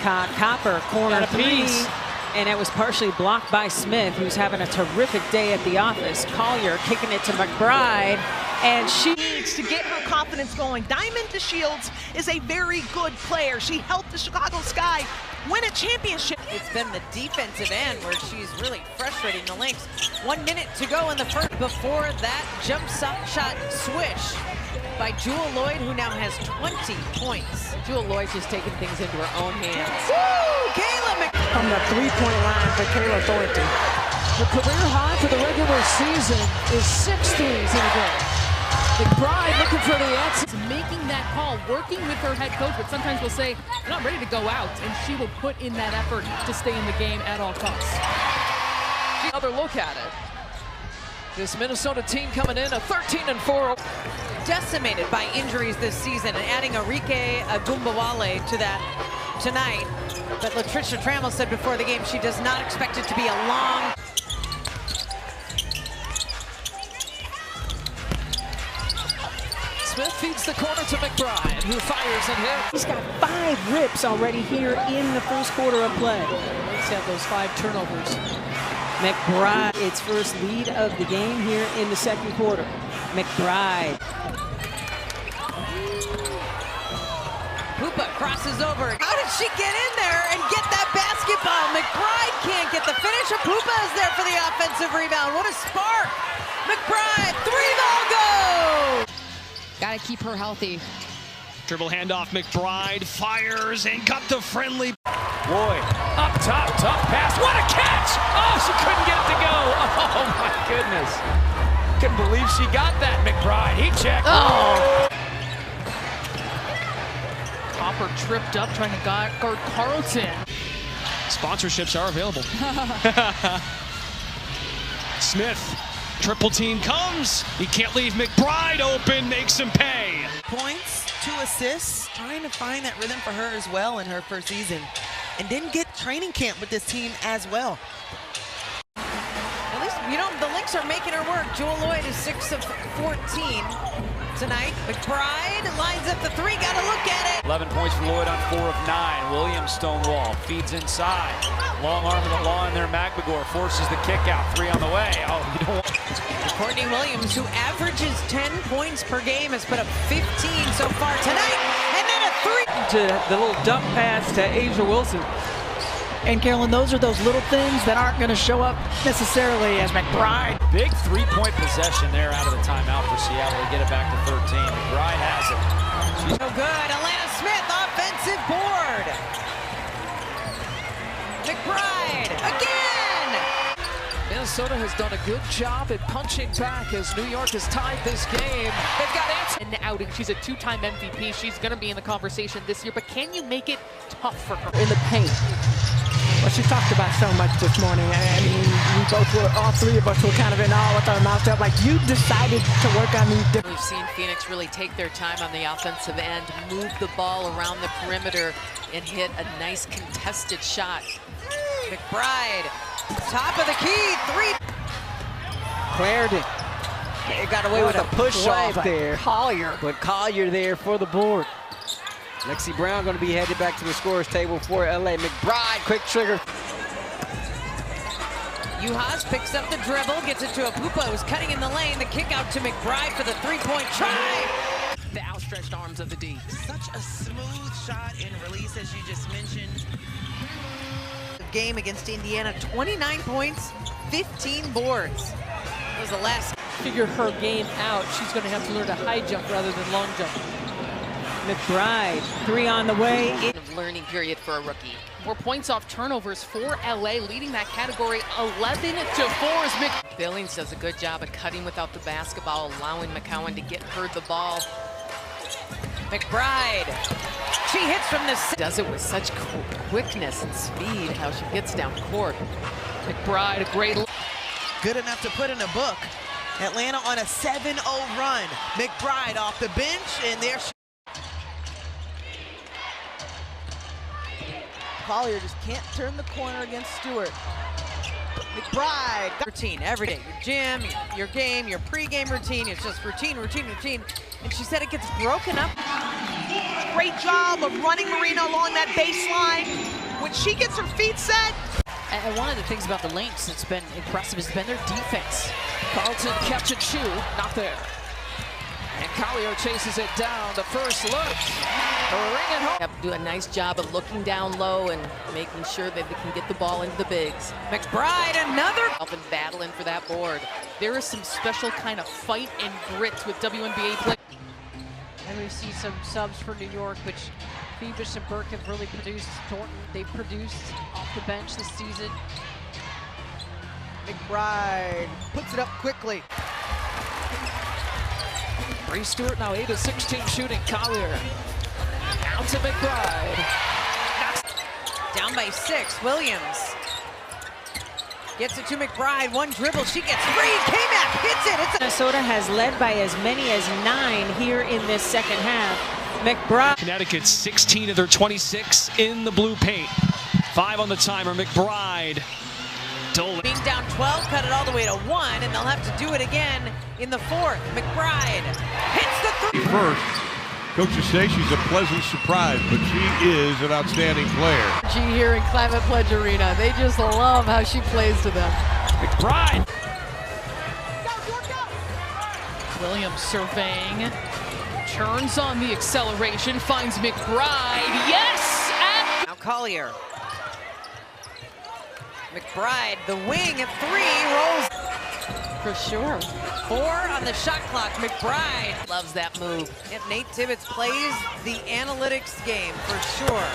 Copper, corner three. And it was partially blocked by Smith, who's having a terrific day at the office. Collier kicking it to McBride, and she needs to get her confidence going. Diamond DeShields is a very good player. She helped the Chicago Sky win a championship. It's been the defensive end where she's really frustrating the Lynx. 1 minute to go in the first. Before that jump shot swish by Jewel Lloyd, who now has 20 points. Jewel Lloyd just taking things into her own hands. Woo! Kayla McBride. From the three-point line for Kayla Thornton. The career high for the regular season is 6 threes in a game. McBride looking for the answer. Making that call, working with her head coach, but sometimes will say, I'm not ready to go out, and she will put in that effort to stay in the game at all costs. Another look at it. This Minnesota team coming in a 13-4. Decimated by injuries this season, and adding Arike Agumbawale to that tonight. But Latricia Trammell said before the game she does not expect it to be a long. Smith feeds the corner to McBride, who fires and hits. He's got 5 rips already here in the first quarter of play. Let's have those 5 turnovers. McBride, its first lead of the game here in the second quarter. McBride. Hoopa crosses over. How did she get in there and get that basketball? McBride can't get the finish. Hoopa is there for the offensive rebound. What a spark. McBride, 3-ball go. Got to keep her healthy. Dribble handoff, McBride fires and got the friendly. Lloyd up top, tough pass. What a catch! Oh, she couldn't get it to go. Oh my goodness. Couldn't believe she got that, McBride. He checked. Oh! Copper tripped up trying to guard Carlton. Sponsorships are available. Smith, triple team comes. He can't leave McBride open, makes him pay. Points, 2 assists, trying to find that rhythm for her as well in her first season. And didn't get training camp with this team as well. At least, you know, the Lynx are making her work. Jewel Lloyd is 6 of 14 tonight. McBride lines up the 3, gotta look at it. 11 points for Lloyd on 4 of 9. Williams Stonewall feeds inside. Long arm of the law in there. McBegor forces the kick out. 3 on the way. Oh, you don't want. Courtney Williams, who averages 10 points per game, has put up 15 so far tonight. And then a 3. To the little dump pass to Asia Wilson. And Carolyn, those are those little things that aren't going to show up necessarily as McBride. Big 3-point possession there out of the timeout for Seattle to get it back to 13. McBride has it. She's so good. Atlanta Smith, offensive board. McBride again. Minnesota has done a good job at punching back as New York has tied this game. They've got answers. An outing. She's a 2-time MVP. She's going to be in the conversation this year, but can you make it tough for her? In the paint. What she talked about so much this morning. I mean, all 3 of us were kind of in awe with our mouths up. Like, you decided to work on these different. We've seen Phoenix really take their time on the offensive end, move the ball around the perimeter, and hit a nice contested shot. McBride, top of the key, 3. Clarendon. They got away with a push off there. Collier. But Collier there for the board. Lexi Brown going to be headed back to the scorer's table for LA. McBride, quick trigger. Uhas picks up the dribble, gets it to Apupa, who's cutting in the lane. The kick out to McBride for the 3-point try. The outstretched arms of the D. Such a smooth shot and release, as you just mentioned. Game against Indiana, 29 points, 15 boards. That was the last. Figure her game out. She's going to have to learn to high jump rather than long jump. McBride, 3 on the way. Learning period for a rookie. 4 points off turnovers for LA, leading that category 11-4 as Billings does a good job of cutting without the basketball, allowing McCowan to get her the ball. McBride, she hits from the... Does it with such quickness and speed, how she gets down court. McBride, a great... Good enough to put in a book. Atlanta on a 7-0 run. McBride off the bench, and there she... Collier just can't turn the corner against Stewart. McBride. Routine every day. Your gym, your game, your pre-game routine. It's just routine, routine, routine. And she said it gets broken up. Great job of running Marino along that baseline. when she gets her feet set. And one of the things about the Lynx that's been impressive has been their defense. Carlton catch and shoot, not there. And Collier chases it down. The first look, ring it home. Have to do a nice job of looking down low and making sure that they can get the ball into the bigs. McBride, another. And battling for that board. There is some special kind of fight and grit with WNBA play. And we see some subs for New York, which Phoebus and Burke have really produced. Thornton, they've produced off the bench this season. McBride puts it up quickly. Bree Stewart now 8 of 16 shooting. Collier out to McBride. Down by 6, Williams. Gets it to McBride, one dribble, she gets free, K-Mac hits it! Minnesota has led by as many as 9 here in this second half. McBride. Connecticut 16 of their 26 in the blue paint. 5 on the timer. McBride. Being down 12, cut it all the way to 1, and they'll have to do it again in the 4th. McBride hits the 3. First, coaches say she's a pleasant surprise, but she is an outstanding player. She here in Climate Pledge Arena. They just love how she plays to them. McBride. Williams surveying, turns on the acceleration, finds McBride, yes! And now Collier. McBride, the wing at 3, rolls. For sure. 4 on the shot clock. McBride Loves that move. and Nate Tibbetts plays the analytics game for sure.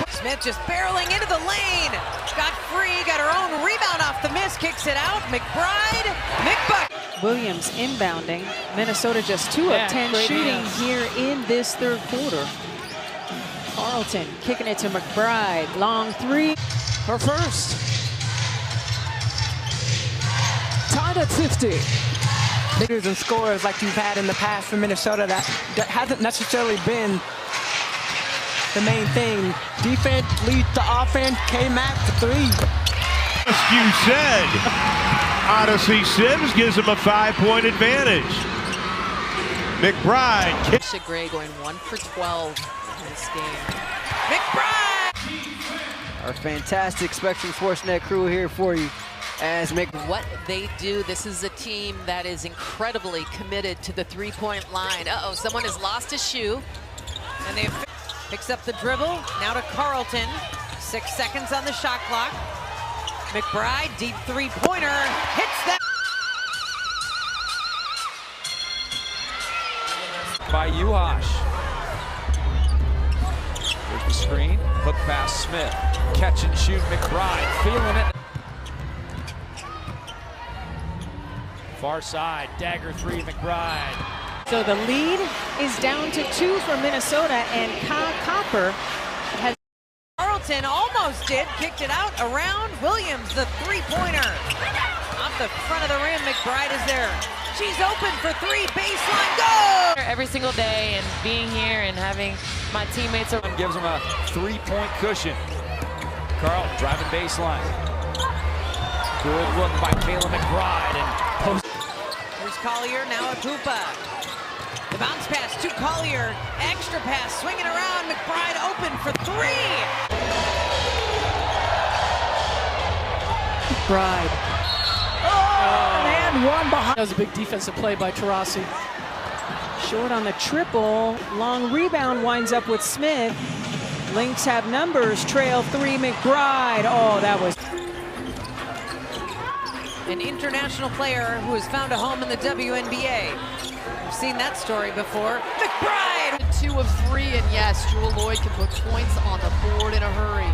Smith just barreling into the lane. Got free, got her own rebound off the miss, kicks it out. McBride, McBuck. Williams inbounding. Minnesota just 2 of 10 shooting here in this third quarter. Carlton kicking it to McBride. Long 3. Her first. Tied at 50. Leaders and scorers like you've had in the past for Minnesota, that hasn't necessarily been the main thing. Defense leads the offense. K-Mac to 3. Just you said. Odyssey Sims gives them a 5-point advantage. McBride. Tisha Gray going 1 for 12 in this game. McBride! Our fantastic Spectrum Sportsnet crew here for you. As What they do, this is a team that is incredibly committed to the three-point line. Uh-oh, someone has lost a shoe. And they picks up the dribble, now to Carlton. 6 seconds on the shot clock. McBride, deep 3-pointer, hits that. By Uhash. There's the screen, hook pass Smith. Catch and shoot McBride, feeling it. Far side, dagger 3, McBride. So the lead is down to 2 for Minnesota, and Kyle Copper has. Carlton almost did, kicked it out around Williams, the 3-pointer. Off the front of the rim, McBride is there. She's open for 3, baseline, go! Every single day and being here and having my teammates around. Gives him a 3-point cushion. Carl driving baseline. Good look by Kayla McBride and post. Here's Collier, now at Pupa. The bounce pass to Collier, extra pass, swinging around, McBride open for 3. McBride. And one behind. That was a big defensive play by Taurasi. Short on the triple. Long rebound winds up with Smith. Lynx have numbers. Trail 3, McBride. Oh, that was. An international player who has found a home in the WNBA. We've seen that story before. McBride! 2 of 3, and yes, Jewel Lloyd can put points on the board in a hurry.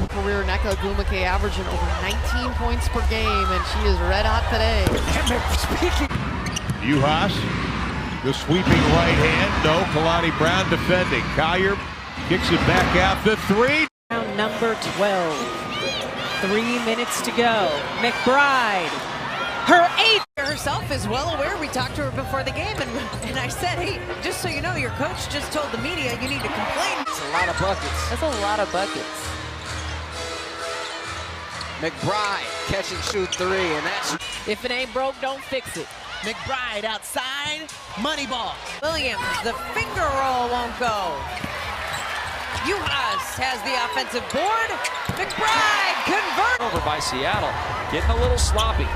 Career Nneka Ogwumike averaging over 19 points per game, and she is red hot today. Uhash, the sweeping right hand. No, Kalani Brown defending. Collier kicks it back out the 3. Round number 12. 3 minutes to go. McBride, her 8th. Herself is well aware. We talked to her before the game, and I said, hey, just so you know, your coach just told the media you need to complain. That's a lot of buckets. That's a lot of buckets. McBride catch and shoot 3, and that's. If it ain't broke, don't fix it. McBride outside, money ball. Williams, the finger roll won't go. Juhas has the offensive board. McBride converts. Over by Seattle, getting a little sloppy.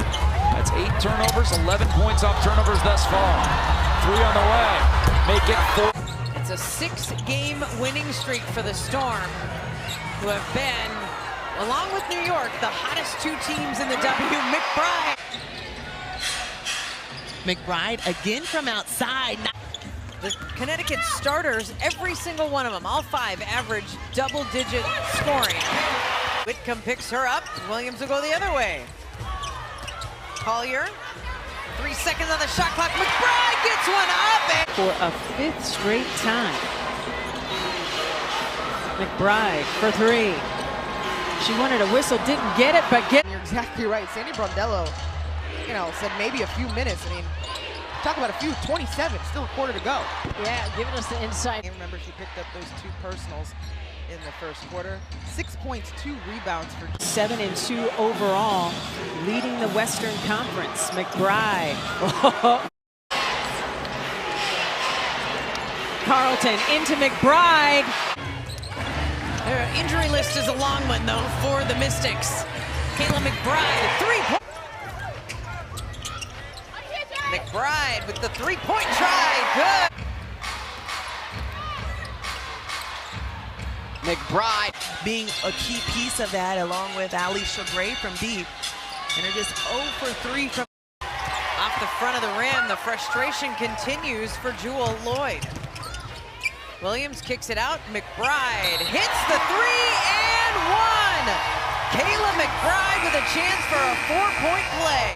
That's 8 turnovers, 11 points off turnovers thus far. 3 on the way, make it 4. It's a 6-game winning streak for the Storm, who have been, along with New York, the hottest 2 teams in the W. McBride again from outside. The Connecticut starters, every single one of them, all 5 average double-digit scoring. Whitcomb picks her up. Williams will go the other way. Collier, 3 seconds on the shot clock. McBride gets one up. And For a 5th straight time. McBride for 3. She wanted a whistle, didn't get it, but You're exactly right. Sandy Brondello, you know, said maybe a few minutes. I mean, talk about a few, 27, still a quarter to go. Yeah, giving us the insight. Remember, she picked up those 2 personals in the first quarter. 6 points, 2 rebounds for 7-2 overall, leading the Western Conference. McBride. Carlton into McBride. their injury list is a long one, though, for the Mystics. Kayla McBride, 3-point. McBride with the 3-point try. Good. McBride being a key piece of that, along with Alicia Gray from deep. And they're just 0 for 3 from Off the front of the rim, the frustration continues for Jewel Lloyd. Williams kicks it out. McBride hits the 3 and 1. Kayla McBride with a chance for a 4-point play.